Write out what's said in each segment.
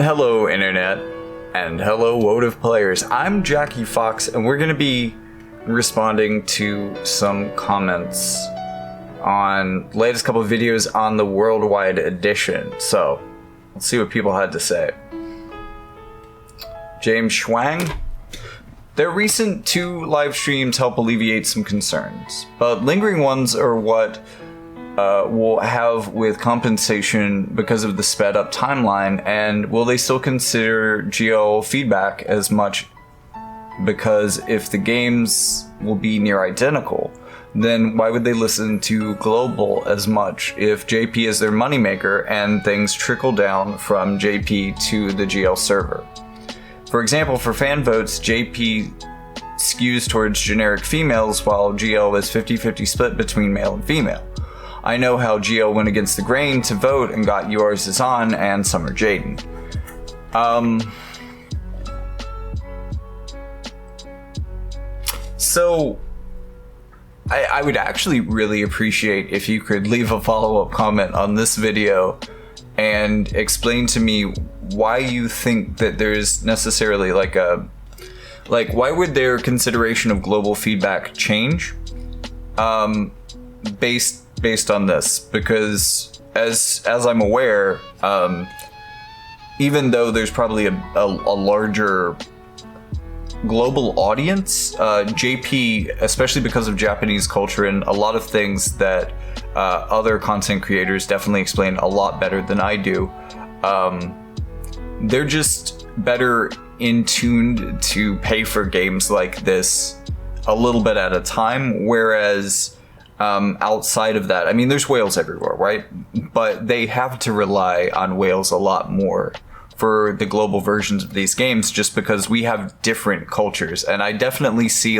Hello Internet, and hello wotv players. I'm Jackie Fox, and we're going to be responding to some comments on the latest couple of videos on the Worldwide Edition. So, let's see what people had to say. James Schwang. Their recent 2 live streams help alleviate some concerns, but lingering ones are what will have with compensation because of the sped up timeline, and will they still consider GL feedback as much? Because if the games will be near identical, then why would they listen to Global as much if JP is their moneymaker and things trickle down from JP to the GL server? For example, for fan votes, JP skews towards generic females while GL is 50-50 split between male and female. I know how GL went against the grain to vote and got Yours Is On and Summer Jaden. So, I would actually really appreciate if you could leave a follow-up comment on this video and explain to me why you think that there's necessarily why would their consideration of global feedback change based on this? Because as I'm aware, even though there's probably a larger global audience, JP, especially because of Japanese culture and a lot of things that other content creators definitely explain a lot better than I do, they're just better in tuned to pay for games like this a little bit at a time, whereas outside of that, I mean, there's whales everywhere, right? But they have to rely on whales a lot more for the global versions of these games, just because we have different cultures. And I definitely see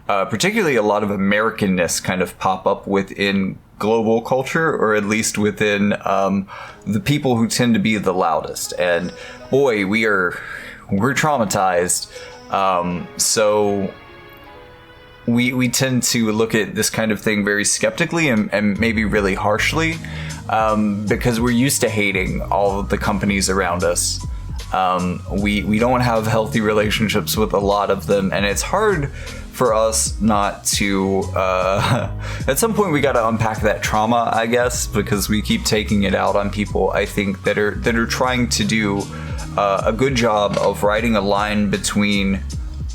particularly a lot of Americanness kind of pop up within global culture, or at least within the people who tend to be the loudest. And boy, we're traumatized. So we tend to look at this kind of thing very skeptically and maybe really harshly, because we're used to hating all of the companies around us. We don't have healthy relationships with a lot of them, and it's hard for us not to at some point we got to unpack that trauma, I guess, because we keep taking it out on people, I think, that are trying to do a good job of writing a line between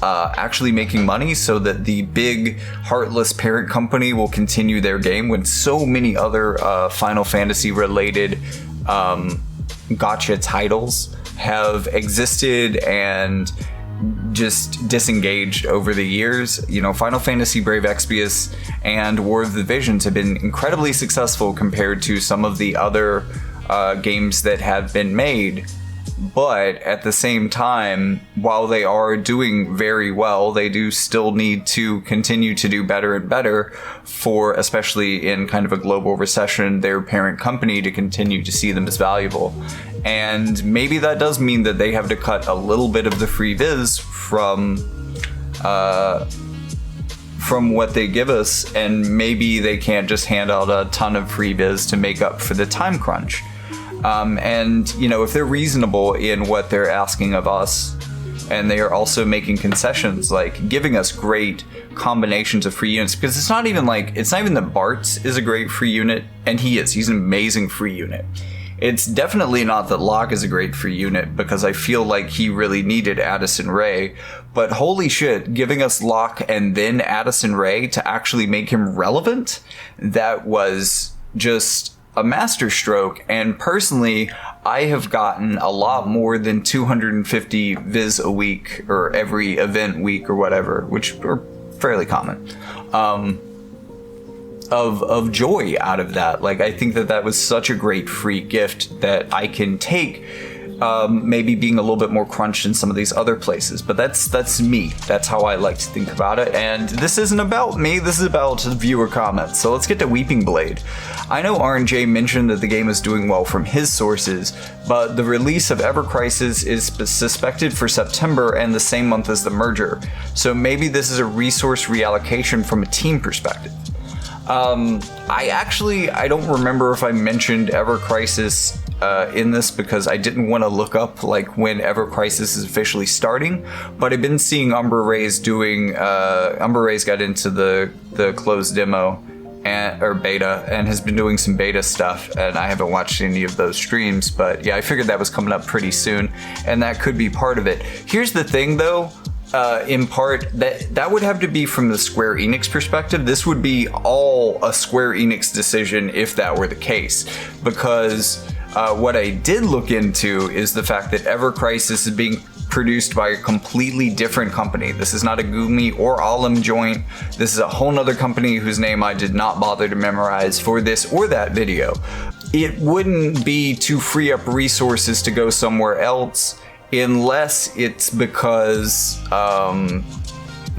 actually making money so that the big heartless parent company will continue their game when so many other Final Fantasy related gacha titles have existed and just disengaged over the years. You know, Final Fantasy Brave Exvius and War of the Visions have been incredibly successful compared to some of the other games that have been made. But at the same time, while they are doing very well, they do still need to continue to do better and better for, especially in kind of a global recession, their parent company to continue to see them as valuable. And maybe that does mean that they have to cut a little bit of the free viz from what they give us, and maybe they can't just hand out a ton of free viz to make up for the time crunch. And, you know, if they're reasonable in what they're asking of us, and they are also making concessions, like giving us great combinations of free units, because it's not even that Bartz is a great free unit, and he's an amazing free unit. It's definitely not that Locke is a great free unit, because I feel like he really needed Addison Rae, but holy shit, giving us Locke and then Addison Rae to actually make him relevant, that was just a masterstroke. And personally, I have gotten a lot more than 250 viz a week, or every event week or whatever, which are fairly common, of joy out of that. Like, I think that was such a great free gift that I can take, maybe being a little bit more crunched in some of these other places. But that's me. That's how I like to think about it. And this isn't about me, this is about viewer comments. So let's get to Weeping Blade. I know RNJ mentioned that the game is doing well from his sources, but the release of Ever Crisis is suspected for September and the same month as the merger. So maybe this is a resource reallocation from a team perspective. I don't remember if I mentioned Ever Crisis in this because I didn't want to look up like when Ever Crisis is officially starting, but I've been seeing Umber Rays doing. Umber Rays got into the closed demo or beta and has been doing some beta stuff, and I haven't watched any of those streams, but yeah, I figured that was coming up pretty soon, and that could be part of it. Here's the thing though. In part, that would have to be from the Square Enix perspective. This would be all a Square Enix decision if that were the case, because what I did look into is the fact that Ever Crisis is being produced by a completely different company. This is not a Gumi or Alum joint. This is a whole nother company whose name I did not bother to memorize for this or that video. It wouldn't be to free up resources to go somewhere else unless it's because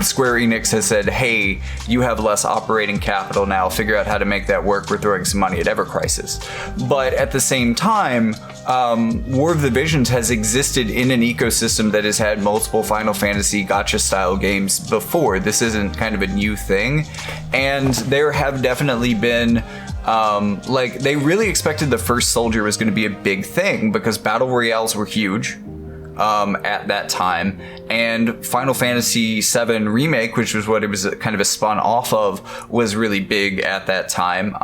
Square Enix has said, hey, you have less operating capital now, figure out how to make that work, we're throwing some money at Ever Crisis. But at the same time, War of the Visions has existed in an ecosystem that has had multiple Final Fantasy Gacha style games before. This isn't kind of a new thing, and there have definitely been like, they really expected the first Soldier was going to be a big thing because battle royales were huge at that time, and Final Fantasy VII Remake, which was what it was kind of a spun off of, was really big at that time.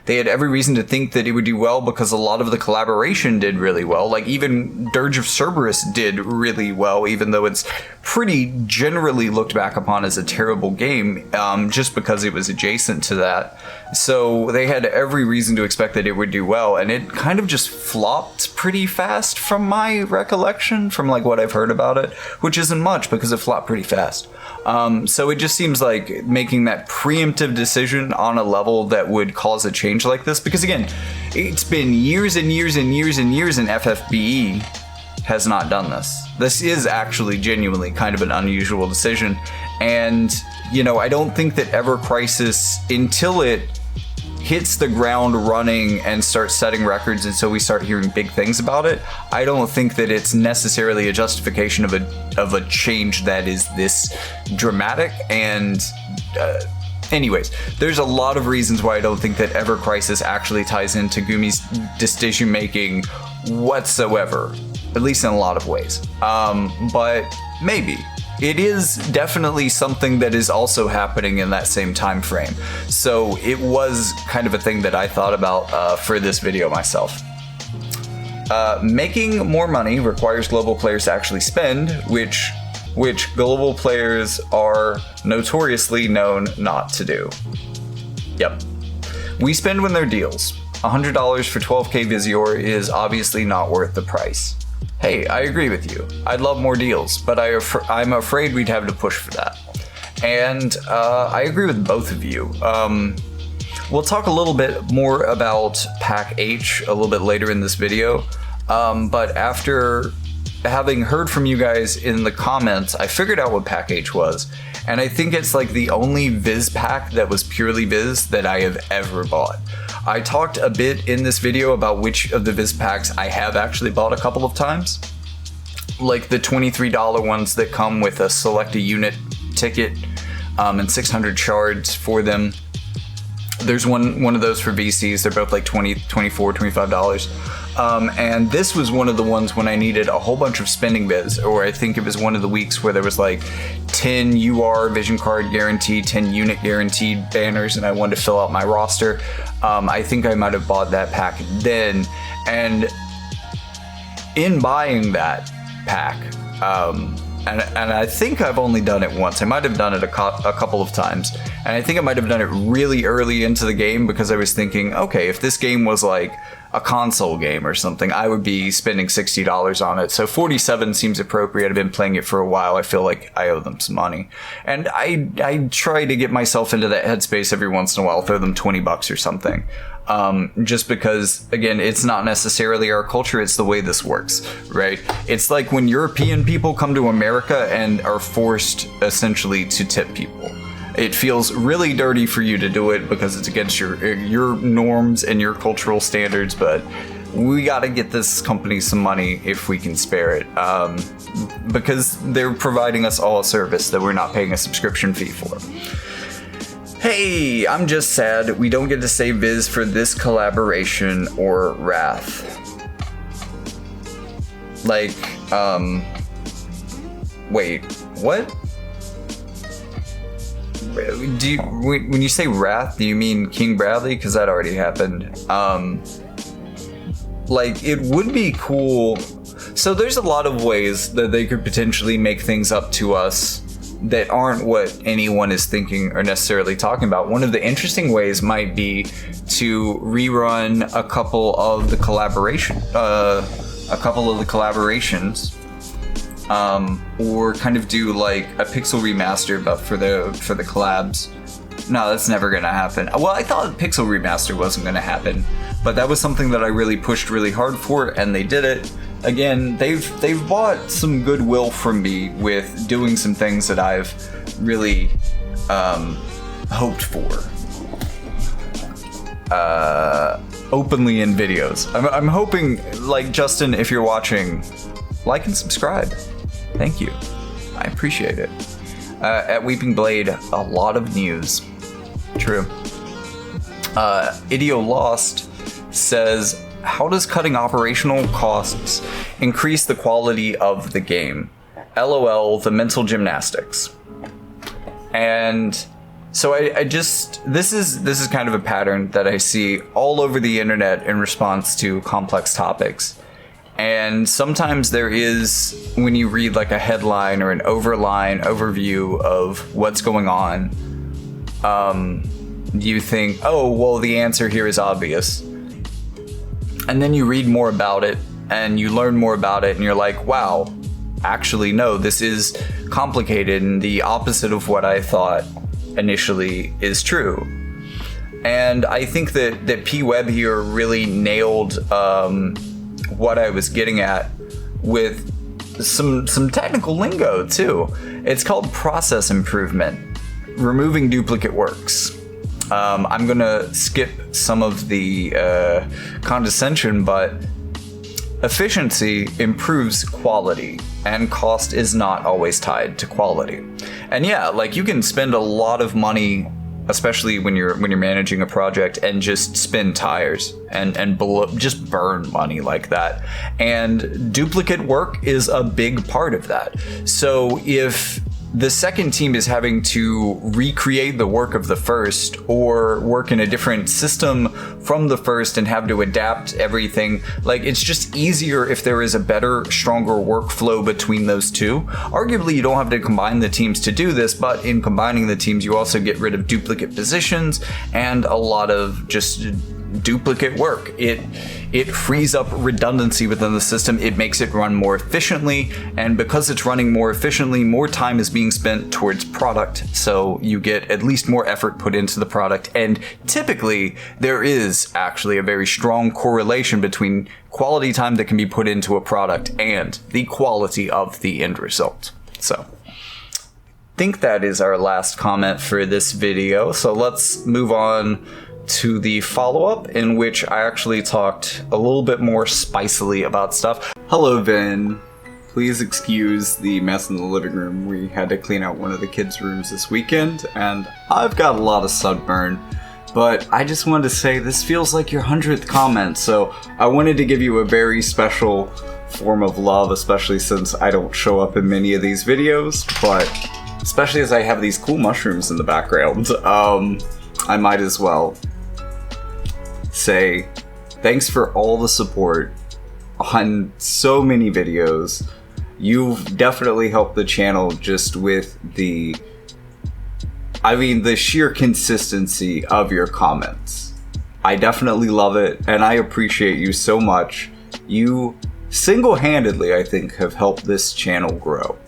They had every reason to think that it would do well because a lot of the collaboration did really well. Like even Dirge of Cerberus did really well, even though it's pretty generally looked back upon as a terrible game, just because it was adjacent to that. So they had every reason to expect that it would do well, and it kind of just flopped pretty fast from my recollection, from like what I've heard about it, which isn't much because it flopped pretty fast. So it just seems like making that preemptive decision on a level that would cause a change like this, because again, it's been years and years and years and years, and FFBE has not done this. This is actually genuinely kind of an unusual decision, and you know, I don't think that Ever Crisis, until it hits the ground running and starts setting records until we start hearing big things about it, I don't think that it's necessarily a justification of a change that is this dramatic. And anyways, there's a lot of reasons why I don't think that Ever Crisis actually ties into Gumi's decision making whatsoever, at least in a lot of ways. But maybe. It is definitely something that is also happening in that same time frame. So it was kind of a thing that I thought about for this video myself. Making more money requires global players to actually spend, which global players are notoriously known not to do. Yep. We spend when there are deals. $100 for 12k Visior is obviously not worth the price. Hey, I agree with you. I'd love more deals, but I'm afraid we'd have to push for that. And I agree with both of you. We'll talk a little bit more about Pack H a little bit later in this video, but after having heard from you guys in the comments, I figured out what Pack H was, and I think it's like the only Viz pack that was purely Viz that I have ever bought. I talked a bit in this video about which of the Viz packs I have actually bought a couple of times, like the $23 ones that come with a select a unit ticket and 600 shards for them. There's one of those for VCs. They're both like $20, $24, $25. And this was one of the ones when I needed a whole bunch of spending Viz, or I think it was one of the weeks where there was like 10 UR vision card guaranteed, 10 unit guaranteed banners, and I wanted to fill out my roster. I think I might have bought that pack then, and in buying that pack, and I think I've only done it once. I might have done it a couple of times, and I think I might have done it really early into the game because I was thinking, okay, if this game was like a console game or something, I would be spending $60 on it. So 47 seems appropriate. I've been playing it for a while. I feel like I owe them some money. And I try to get myself into that headspace every once in a while, throw them $20 or something. Just because, again, it's not necessarily our culture, it's the way this works, right? It's like when European people come to America and are forced essentially to tip people. It feels really dirty for you to do it because it's against your norms and your cultural standards, but we got to get this company some money if we can spare it, because they're providing us all a service that we're not paying a subscription fee for. Hey, I'm just sad we don't get to say Viz for this collaboration or Wrath. Like, wait, what? When you say Wrath, do you mean King Bradley? Because that already happened. Like, it would be cool. So there's a lot of ways that they could potentially make things up to us that aren't what anyone is thinking or necessarily talking about. One of the interesting ways might be to rerun a couple of the collaborations, or kind of do like a pixel remaster, but for the collabs. No, that's never gonna happen. Well, I thought pixel remaster wasn't gonna happen, but that was something that I really pushed really hard for, and they did it. Again, they've bought some goodwill from me with doing some things that I've really hoped for openly in videos. I'm hoping, like, Justin, if you're watching, like and subscribe. Thank you. I appreciate it. At Weeping Blade, a lot of news. True. Idio Lost says, how does cutting operational costs increase the quality of the game? LOL, the mental gymnastics. And so I just, this is kind of a pattern that I see all over the internet in response to complex topics. And sometimes there is, when you read like a headline or an overview of what's going on, you think, oh, well, the answer here is obvious. And then you read more about it and you learn more about it and you're like, wow, actually, no, this is complicated and the opposite of what I thought initially is true. And I think that P-Web here really nailed what I was getting at with some technical lingo too. It's called process improvement, removing duplicate works. I'm gonna skip some of the condescension, but efficiency improves quality, and cost is not always tied to quality. And yeah, like, you can spend a lot of money, especially when you're managing a project, and just spin tires and just burn money like that. And duplicate work is a big part of that. So if the second team is having to recreate the work of the first, or work in a different system from the first and have to adapt everything, like, it's just easier if there is a better, stronger workflow between those two. Arguably, you don't have to combine the teams to do this, but in combining the teams, you also get rid of duplicate positions and a lot of just duplicate work. It frees up redundancy within the system. It makes it run more efficiently, and because it's running more efficiently, more time is being spent towards product, so you get at least more effort put into the product. And typically there is actually a very strong correlation between quality time that can be put into a product and the quality of the end result. So I think that is our last comment for this video, so let's move on to the follow-up, in which I actually talked a little bit more spicily about stuff. Hello, Vin. Please excuse the mess in the living room. We had to clean out one of the kids' rooms this weekend, and I've got a lot of sunburn. But I just wanted to say, this feels like your 100th comment, so I wanted to give you a very special form of love, especially since I don't show up in many of these videos, but especially as I have these cool mushrooms in the background, I might as well say thanks for all the support on so many videos. You've definitely helped the channel just with the sheer consistency of your comments. I definitely love it, and I appreciate you so much. You single-handedly, I think, have helped this channel grow.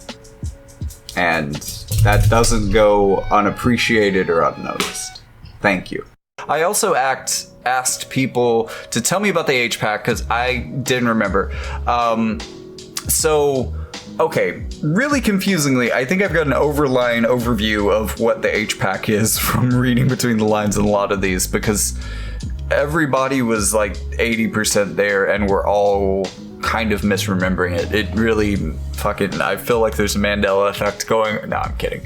And that doesn't go unappreciated or unnoticed. Thank you. I also asked people to tell me about the H-Pack, because I didn't remember. Okay, really confusingly, I think I've got an overview of what the H-Pack is from reading between the lines in a lot of these, because everybody was like 80% there, and we're all kind of misremembering it. It really fucking, I feel like there's a Mandela effect going. No, I'm kidding.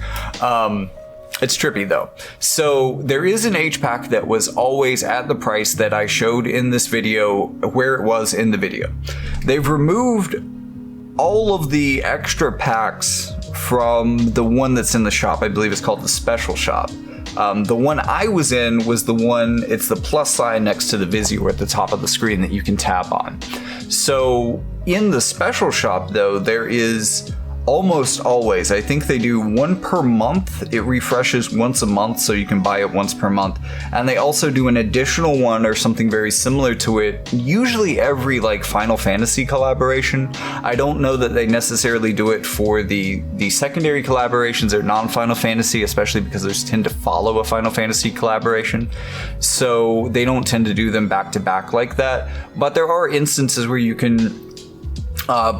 It's trippy though. So there is an H-Pack that was always at the price that I showed in this video, where it was in the video. They've removed all of the extra packs from the one that's in the shop, I believe it's called the Special Shop. The one I was in was the one, it's the plus sign next to the Vizio at the top of the screen that you can tap on. So in the Special Shop though, there is almost always, I think they do one per month. It refreshes once a month, so you can buy it once per month. And they also do an additional one or something very similar to it, usually every like Final Fantasy collaboration. I don't know that they necessarily do it for the secondary collaborations or non-Final Fantasy, especially because those tend to follow a Final Fantasy collaboration. So they don't tend to do them back to back like that. But there are instances where you can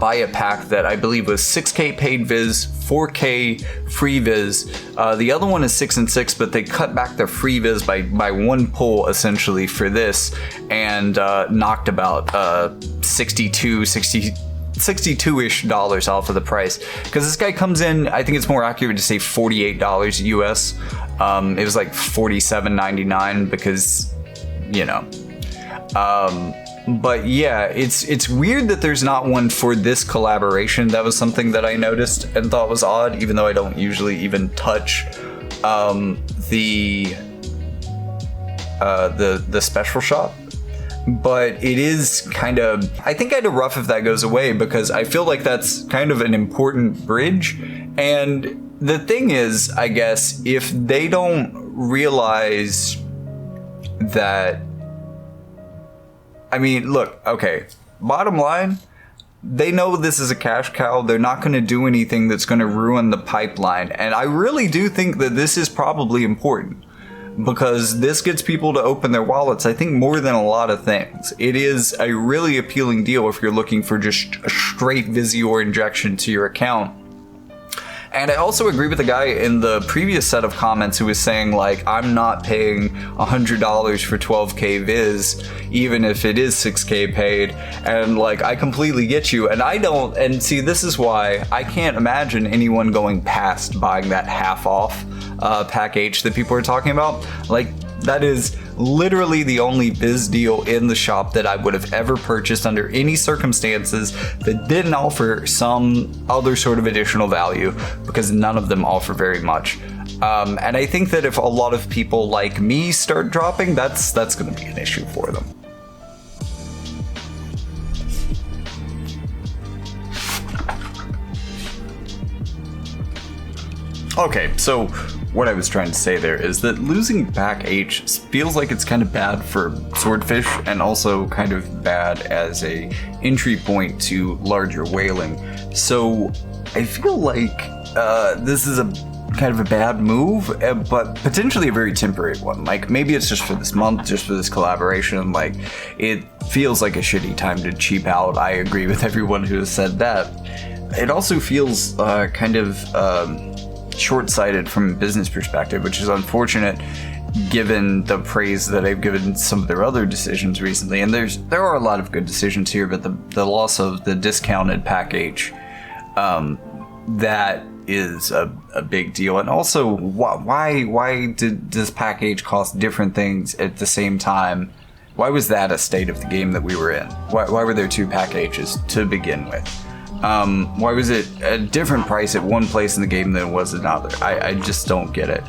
buy a pack that I believe was 6K paid viz, 4K free viz. The other one is 6 and 6, but they cut back the free viz by one pull essentially for this, and knocked about $62-ish off of the price. Because this guy comes in, I think it's more accurate to say $48 US. It was like $47.99 because, you know. But yeah, it's weird that there's not one for this collaboration. That was something that I noticed and thought was odd, even though I don't usually even touch the Special Shop. But it is kind of, I think I'd have rough if that goes away, because I feel like that's kind of an important bridge. And the thing is, I guess, if they don't realize that, I mean, look, okay, bottom line, they know this is a cash cow. They're not going to do anything that's going to ruin the pipeline. And I really do think that this is probably important, because this gets people to open their wallets, I think, more than a lot of things. It is a really appealing deal if you're looking for just a straight Vizio injection to your account. And I also agree with the guy in the previous set of comments who was saying, like, I'm not paying $100 for 12K viz, even if it is 6K paid. And, like, I completely get you. And I don't, and see, this is why I can't imagine anyone going past buying that half off pack H that people are talking about. Like, that is literally the only biz deal in the shop that I would have ever purchased under any circumstances that didn't offer some other sort of additional value, because none of them offer very much. And I think that if a lot of people like me start dropping, that's going to be an issue for them. Okay, so what I was trying to say there is that losing pack H feels like it's kind of bad for Swordfish, and also kind of bad as a entry point to larger whaling. So I feel like this is a kind of a bad move, but potentially a very temporary one. Like, maybe it's just for this month, just for this collaboration. Like, it feels like a shitty time to cheap out. I agree with everyone who has said that. It also feels kind of short-sighted from a business perspective, which is unfortunate given the praise that I've given some of their other decisions recently. And there are a lot of good decisions here, but the loss of the discounted pack H, that is a big deal. And also, why does pack H cost different things at the same time? Why was that a state of the game that we were in? Why were there two pack H's to begin with? Why was it a different price at one place in the game than it was another? I just don't get it.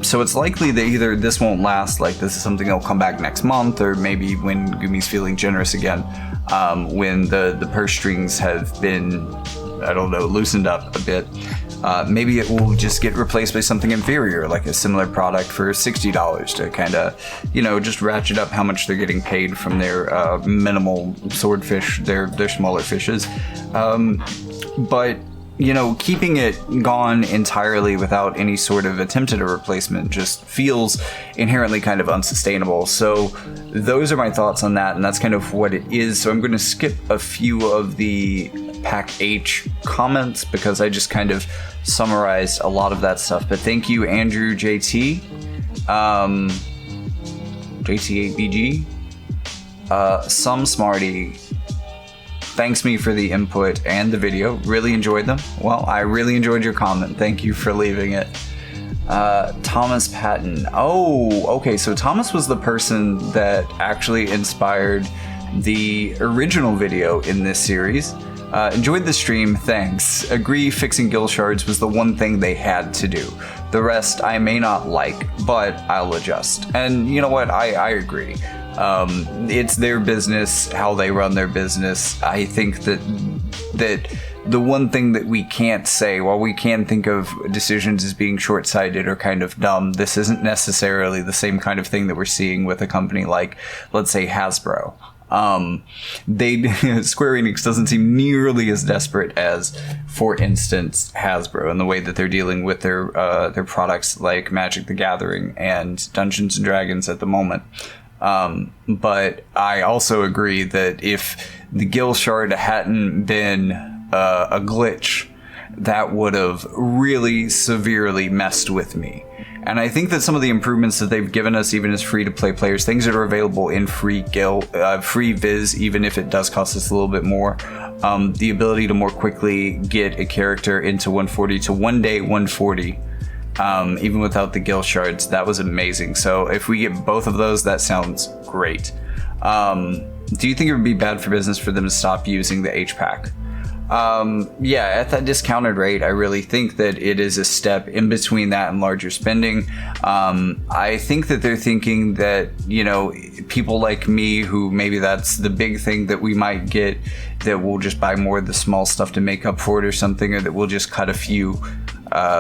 So it's likely that either this won't last, like this is something that'll come back next month, or maybe when Gumi's feeling generous again, when the purse strings have been, I don't know, loosened up a bit. Maybe it will just get replaced by something inferior, like a similar product for $60 to kind of, just ratchet up how much they're getting paid from their minimal swordfish, their smaller fishes. But, keeping it gone entirely without any sort of attempt at a replacement just feels inherently kind of unsustainable. So those are my thoughts on that, and that's kind of what it is. So I'm going to skip a few of the pack H comments because I just kind of summarized a lot of that stuff. But thank you, Andrew JT, JT8BG, some Smarty. Thanks me for the input and the video. Really enjoyed them. Well, I really enjoyed your comment. Thank you for leaving it. Thomas Patton. Oh, okay. So Thomas was the person that actually inspired the original video in this series. Enjoyed the stream, thanks. Agree fixing guild shards was the one thing they had to do. The rest I may not like, but I'll adjust. And you know what, I agree. It's their business, how they run their business. I think that the one thing that we can't say, while we can think of decisions as being short-sighted or kind of dumb, this isn't necessarily the same kind of thing that we're seeing with a company like, let's say, Hasbro. Square Enix doesn't seem nearly as desperate as, for instance, Hasbro, in the way that they're dealing with their products like Magic the Gathering and Dungeons and Dragons at the moment. But I also agree that if the Guild Shard hadn't been a glitch, that would have really severely messed with me. And I think that some of the improvements that they've given us, even as free-to-play players, things that are available in free Viz, even if it does cost us a little bit more, the ability to more quickly get a character into 140 to one day 140, even without the guild shards, that was amazing. So if we get both of those, that sounds great. Do you think it would be bad for business for them to stop using the H-Pack? Yeah, at that discounted rate, I really think that it is a step in between that and larger spending. I think that they're thinking that, you know, people like me, who maybe that's the big thing that we might get, that we'll just buy more of the small stuff to make up for it or something, or that we'll just cut a few,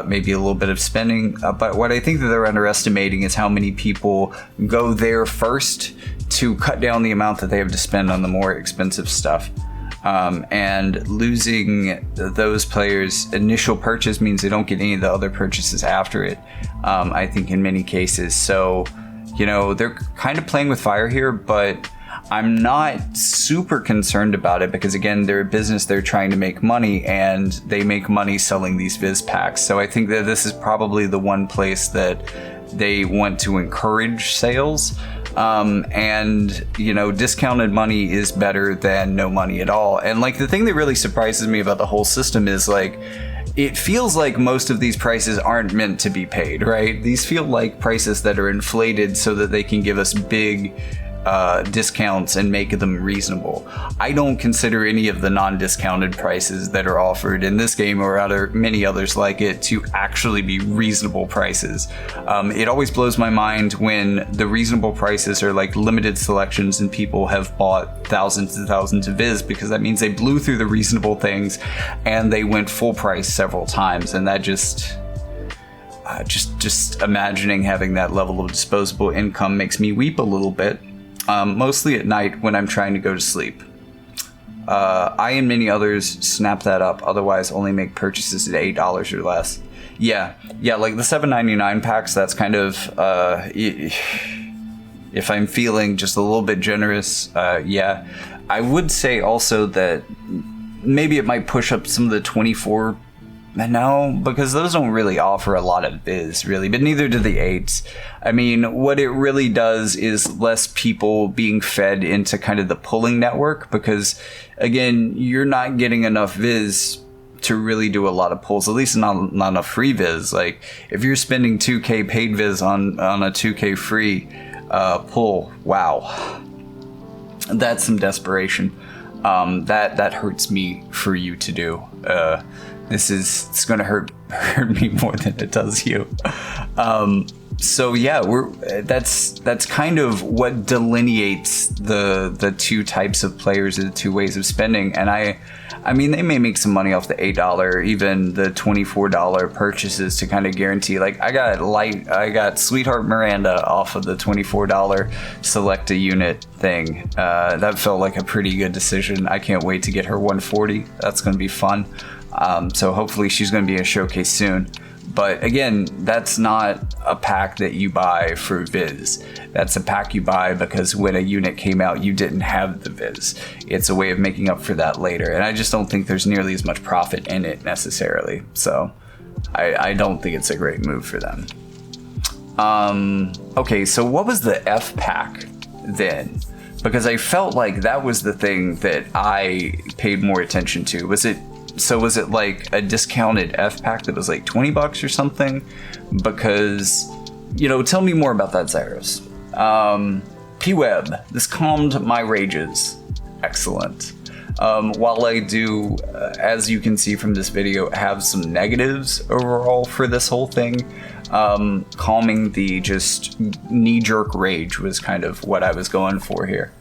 maybe a little bit of spending. But what I think that they're underestimating is how many people go there first to cut down the amount that they have to spend on the more expensive stuff. And losing those players' initial purchase means they don't get any of the other purchases after it, I think, in many cases. So, you know, they're kind of playing with fire here, but I'm not super concerned about it because, again, they're a business, they're trying to make money, and they make money selling these Viz packs. So I think that this is probably the one place that they want to encourage sales. And, you know, discounted money is better than no money at all. And, like, the thing that really surprises me about the whole system is, like, it feels like most of these prices aren't meant to be paid, right? These feel like prices that are inflated so that they can give us big discounts and make them reasonable. I don't consider any of the non-discounted prices that are offered in this game or many others like it to actually be reasonable prices. It always blows my mind when the reasonable prices are like limited selections and people have bought thousands and thousands of Viz, because that means they blew through the reasonable things and they went full price several times, and that just imagining having that level of disposable income makes me weep a little bit. Mostly at night when I'm trying to go to sleep. I and many others snap that up, otherwise only make purchases at $8 or less. Yeah, like the $7.99 packs, that's kind of, if I'm feeling just a little bit generous, yeah. I would say also that maybe it might push up some of the 24. No, because those don't really offer a lot of Viz, really, but neither do the 8s. I mean, what it really does is less people being fed into kind of the pulling network, because, again, you're not getting enough Viz to really do a lot of pulls, at least not enough free Viz. Like, if you're spending 2K paid Viz on a 2K free pull, wow. That's some desperation. That hurts me for you to do. It's going to hurt me more than it does you. So yeah, that's kind of what delineates the two types of players, the two ways of spending. And I mean, they may make some money off the $8, even the $24 purchases to kind of guarantee. Like, I got Sweetheart Miranda off of the $24 select a unit thing. That felt like a pretty good decision. I can't wait to get her 140. That's going to be fun. So hopefully she's going to be in a showcase soon. But again, that's not a pack that you buy for Viz. That's a pack you buy because when a unit came out, you didn't have the Viz. It's a way of making up for that later. And I just don't think there's nearly as much profit in it necessarily. So I don't think it's a great move for them. Okay, so what was the F pack then? Because I felt like that was the thing that I paid more attention to. Was it like a discounted F pack that was like $20 or something? Because, you know, tell me more about that, Zyros. P-Web, this calmed my rages. Excellent. While I do, as you can see from this video, have some negatives overall for this whole thing, calming the just knee-jerk rage was kind of what I was going for here.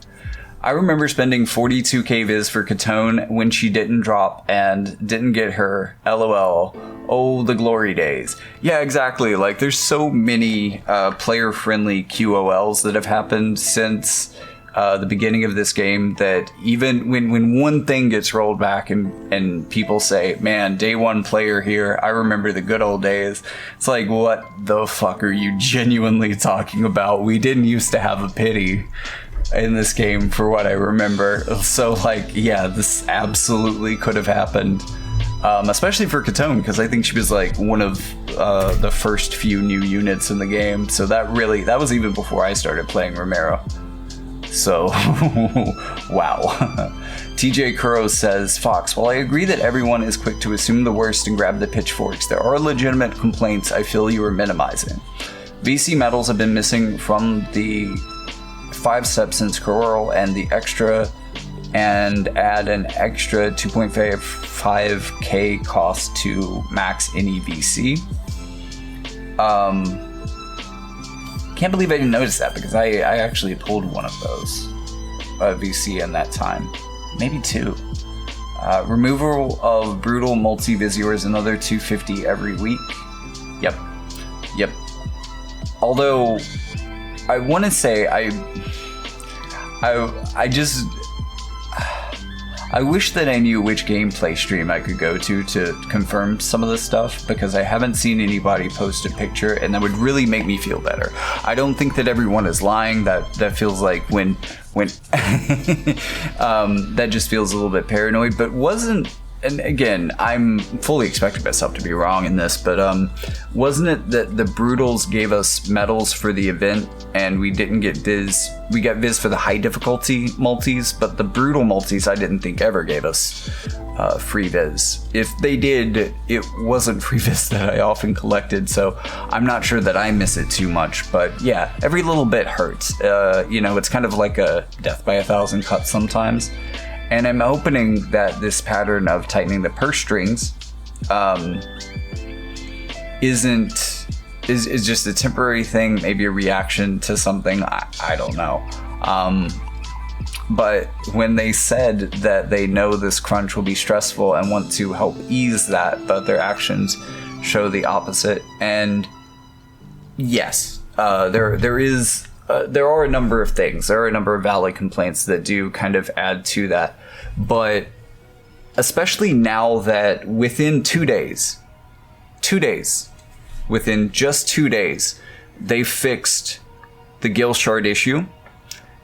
I remember spending 42k viz for Katone when she didn't drop and didn't get her LOL. Oh, the glory days. Yeah, exactly. Like, there's so many player-friendly QOLs that have happened since the beginning of this game that even when one thing gets rolled back and people say, man, day one player here, I remember the good old days. It's like, what the fuck are you genuinely talking about? We didn't used to have a pity in this game for what I remember. So like, yeah, this absolutely could have happened. Especially for Katone, because I think she was like one of the first few new units in the game. So that was even before I started playing Romero. So, wow. TJ Kuro says, Fox, while I agree that everyone is quick to assume the worst and grab the pitchforks, there are legitimate complaints I feel you are minimizing. VC medals have been missing from the 5-step since Corral, and the extra and add an extra 2.5k cost to max any VC. Can't believe I didn't notice that, because I actually pulled one of those VC in that time. Maybe 2. Removal of brutal multi-visiors, another 250 every week. Yep. Although I want to say I wish that I knew which gameplay stream I could go to confirm some of this stuff, because I haven't seen anybody post a picture, and that would really make me feel better. I don't think that everyone is lying. That feels like when that just feels a little bit paranoid, but wasn't. And again, I'm fully expecting myself to be wrong in this, but wasn't it that the Brutals gave us medals for the event and we didn't get Viz? We got Viz for the high difficulty multis, but the Brutal multis I didn't think ever gave us free Viz. If they did, it wasn't free Viz that I often collected, so I'm not sure that I miss it too much, but yeah, every little bit hurts. It's kind of like a death by 1,000 cuts sometimes. And I'm hoping that this pattern of tightening the purse strings is just a temporary thing, maybe a reaction to something. I don't know. But when they said that they know this crunch will be stressful and want to help ease that, but their actions show the opposite. And yes, there are a number of things. There are a number of valid complaints that do kind of add to that. But especially now that within 2 days, within just 2 days, they fixed the Gil Shard issue,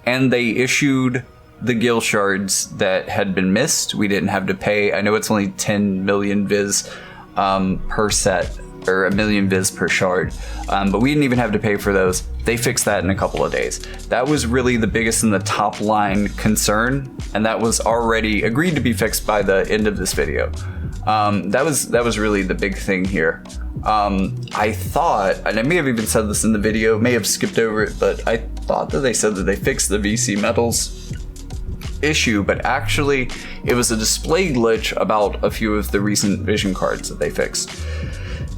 and they issued the Gil Shards that had been missed. We didn't have to pay. I know it's only 10 million Viz per set, or 1 million Viz per shard, but we didn't even have to pay for those. They fixed that in a couple of days. That was really the biggest and the top line concern, and that was already agreed to be fixed by the end of this video. That was really the big thing here. I thought, and I may have even said this in the video, may have skipped over it, but I thought that they said that they fixed the VC metals issue, but actually it was a display glitch about a few of the recent vision cards that they fixed.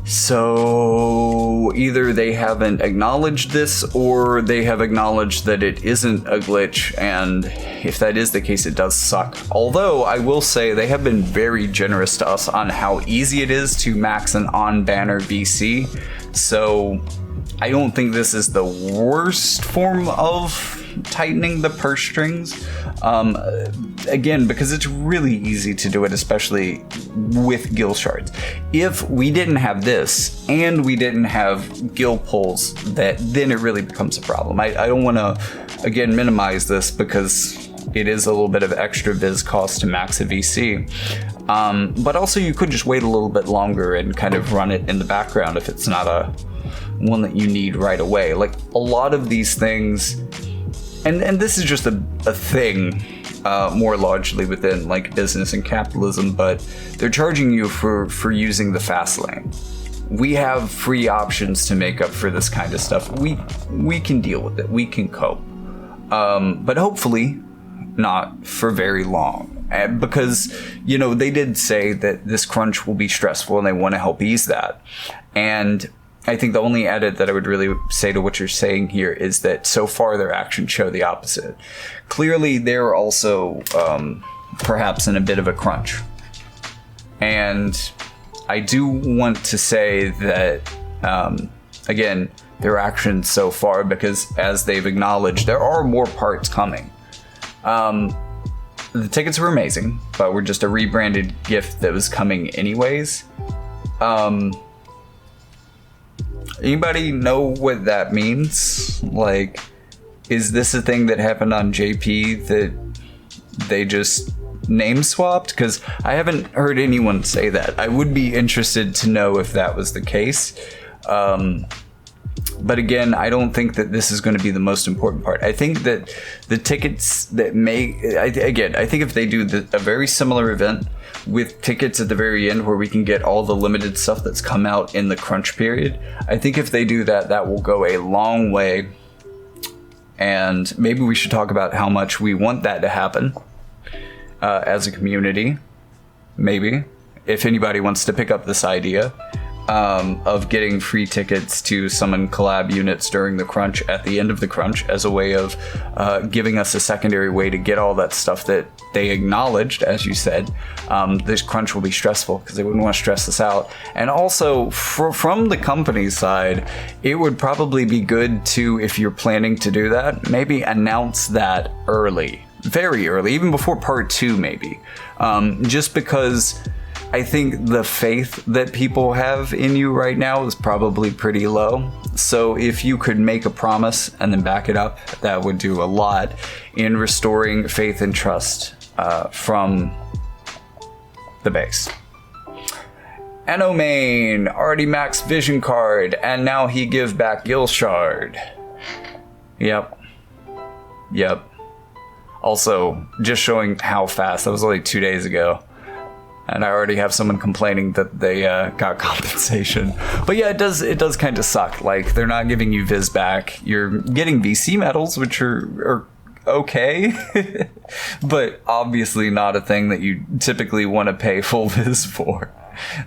So either they haven't acknowledged this, or they have acknowledged that it isn't a glitch, and if that is the case, it does suck. Although I will say they have been very generous to us on how easy it is to max an on-banner VC, so I don't think this is the worst form of tightening the purse strings. Again, because it's really easy to do it, especially with Gil Shards. If we didn't have this, and we didn't have Gil pulls, then it really becomes a problem. I don't want to, again, minimize this, because it is a little bit of extra Viz cost to max a VC. But also you could just wait a little bit longer and kind of run it in the background if it's not a one that you need right away. Like a lot of these things, and this is just a thing more largely within like business and capitalism, but they're charging you for using the fast lane. We have free options to make up for this kind of stuff. We can deal with it. We can cope. But hopefully not for very long. because, you know, they did say that this crunch will be stressful and they want to help ease that. And I think the only edit that I would really say to what you're saying here is that so far their actions show the opposite. Clearly, they're also perhaps in a bit of a crunch. And I do want to say that, again, their actions so far, because as they've acknowledged, there are more parts coming. The tickets were amazing, but were just a rebranded gift that was coming anyways. Anybody know what that means? Like, is this a thing that happened on JP that they just name swapped? Because I haven't heard anyone say that. I would be interested to know if that was the case. But again, I don't think that this is going to be the most important part. I think that the tickets that I think if they do a very similar event with tickets at the very end where we can get all the limited stuff that's come out in the crunch period, I think if they do that, that will go a long way. And maybe we should talk about how much we want that to happen as a community. Maybe, if anybody wants to pick up this idea. Of getting free tickets to summon collab units during the crunch at the end of the crunch as a way of giving us a secondary way to get all that stuff that they acknowledged, as you said. This crunch will be stressful because they wouldn't want to stress us out. And also, from the company side, it would probably be good to, if you're planning to do that, maybe announce that early, very early, even before part 2 maybe. Just because I think the faith that people have in you right now is probably pretty low. So if you could make a promise and then back it up, that would do a lot in restoring faith and trust from the base. Enomain already maxed Vision Card, and now he give back Gil Shard. Yep. Also, just showing how fast, that was only 2 days ago. And I already have someone complaining that they got compensation. But yeah, it does kind of suck. Like, they're not giving you Viz back. You're getting VC medals, which are okay. But obviously not a thing that you typically want to pay full Viz for.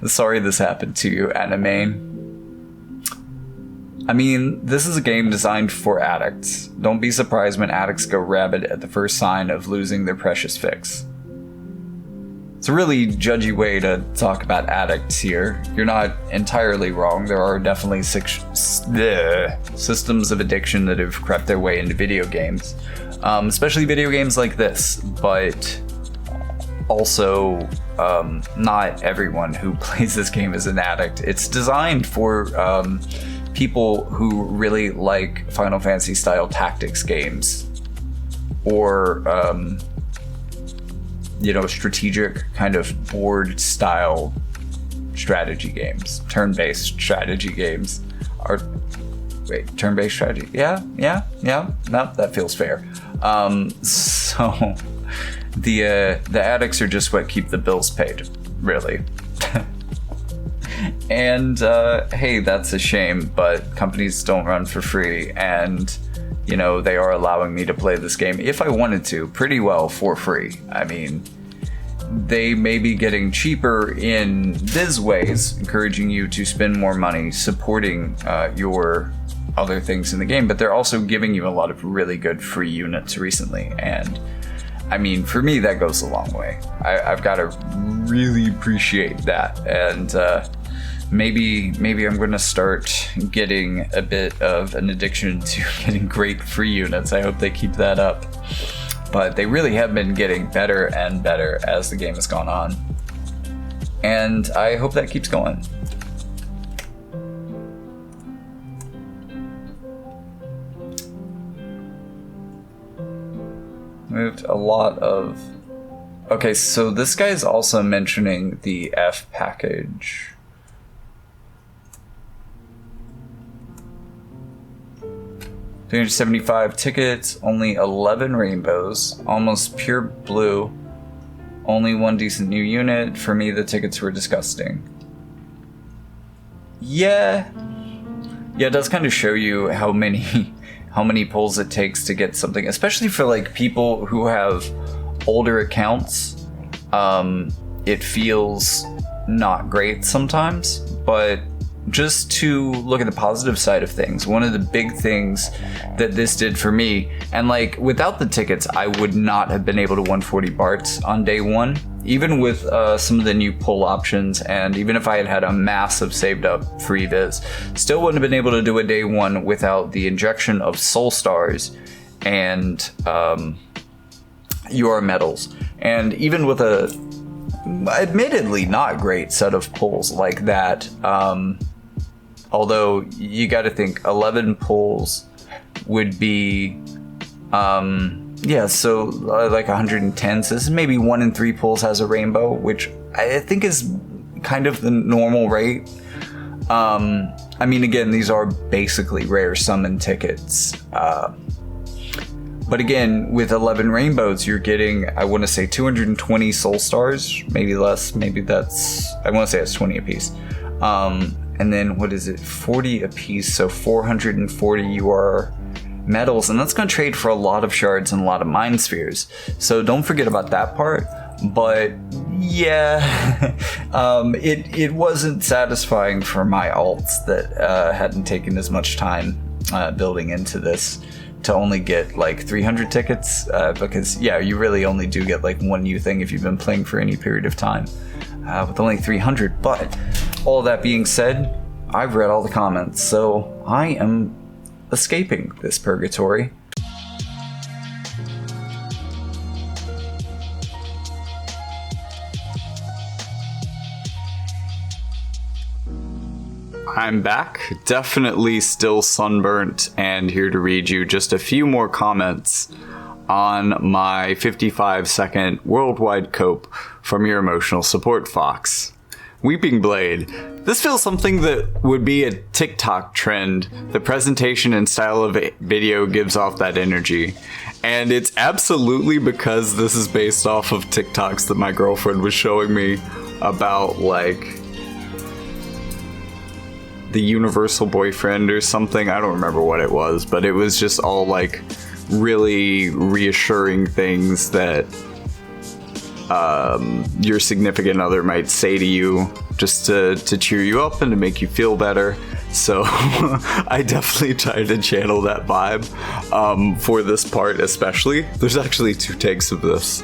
Sorry this happened to you, Anime. I mean, this is a game designed for addicts. Don't be surprised when addicts go rabid at the first sign of losing their precious fix. It's a really judgy way to talk about addicts here. You're not entirely wrong. There are definitely systems of addiction that have crept their way into video games. Especially video games like this, but also not everyone who plays this game is an addict. It's designed for people who really like Final Fantasy style tactics games, or strategic kind of board style strategy games, turn-based strategy games. Turn-based strategy? Yeah. No, that feels fair. So the addicts are just what keep the bills paid, really. And hey, that's a shame, but companies don't run for free, and they are allowing me to play this game, if I wanted to, pretty well for free. I mean, they may be getting cheaper in these ways, encouraging you to spend more money supporting your other things in the game, but they're also giving you a lot of really good free units recently. And I mean, for me, that goes a long way. I've got to really appreciate that. And maybe I'm going to start getting a bit of an addiction to getting great free units. I hope they keep that up. But they really have been getting better and better as the game has gone on. And I hope that keeps going. Moved a lot of... Okay, so this guy is also mentioning the F package. 375 tickets, only 11 rainbows, almost pure blue, only one decent new unit. For me, the tickets were disgusting. Yeah, it does kind of show you how many pulls it takes to get something, especially for like people who have older accounts it feels not great sometimes, but just to look at the positive side of things, one of the big things that this did for me, and like without the tickets, I would not have been able to 140 Barts on day one, even with some of the new pull options, and even if I had had a massive saved up free viz, still wouldn't have been able to do a day one without the injection of soul stars and UR medals. And even with a admittedly not great set of pulls like that, although you got to think 11 pulls would be like 110. So this is maybe 1 in 3 pulls has a rainbow, which I think is kind of the normal rate. I mean, again, these are basically rare summon tickets, but again, with 11 rainbows, you're getting, I want to say 220 soul stars, maybe less, maybe that's, I want to say it's 20 apiece. And then what is it, 40 apiece, so 440 UR medals, and that's going to trade for a lot of shards and a lot of mind spheres. So don't forget about that part. But yeah, it wasn't satisfying for my alts that hadn't taken as much time building into this to only get like 300 tickets, because yeah, you really only do get like one new thing if you've been playing for any period of time, with only 300. But all that being said, I've read all the comments, so I am escaping this purgatory. I'm back, definitely still sunburnt, and here to read you just a few more comments on my 55-second worldwide cope from your emotional support fox. Weeping Blade. This feels something that would be a TikTok trend. The presentation and style of video gives off that energy. And it's absolutely because this is based off of TikToks that my girlfriend was showing me about, like, the universal boyfriend or something. I don't remember what it was, but it was just all like really reassuring things that your significant other might say to you just to cheer you up and to make you feel better. So I definitely tried to channel that vibe for this part especially. There's actually 2 takes of this.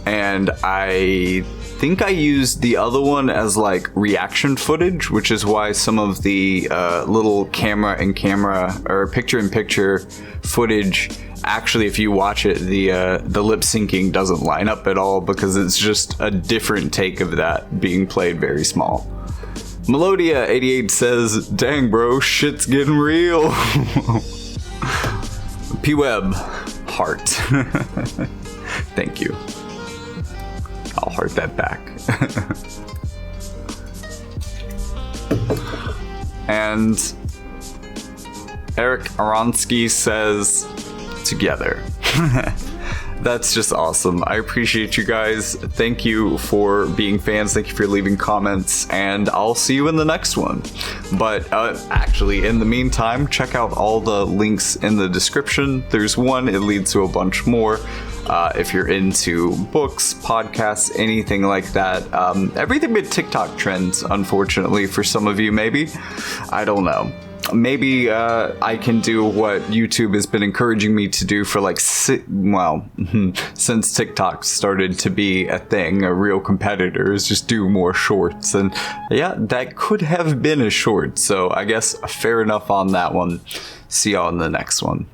And I think I used the other one as like reaction footage, which is why some of the little camera or picture-in-picture footage, actually, if you watch it, the lip syncing doesn't line up at all because it's just a different take of that being played very small. Melodia88 says, "Dang bro, shit's getting real." P-Web, heart. Thank you. I'll heart that back. And Eric Aronsky says, "Together." That's just awesome. I appreciate you guys. Thank you for being fans. Thank you for leaving comments, and I'll see you in the next one. But actually, in the meantime, check out all the links in the description. There's one, it leads to a bunch more. If you're into books, podcasts, anything like that. Everything but TikTok trends, unfortunately, for some of you, maybe. I don't know. Maybe I can do what YouTube has been encouraging me to do for like, since TikTok started to be a thing, a real competitor, is just do more shorts. And yeah, that could have been a short. So I guess fair enough on that one. See y'all in the next one.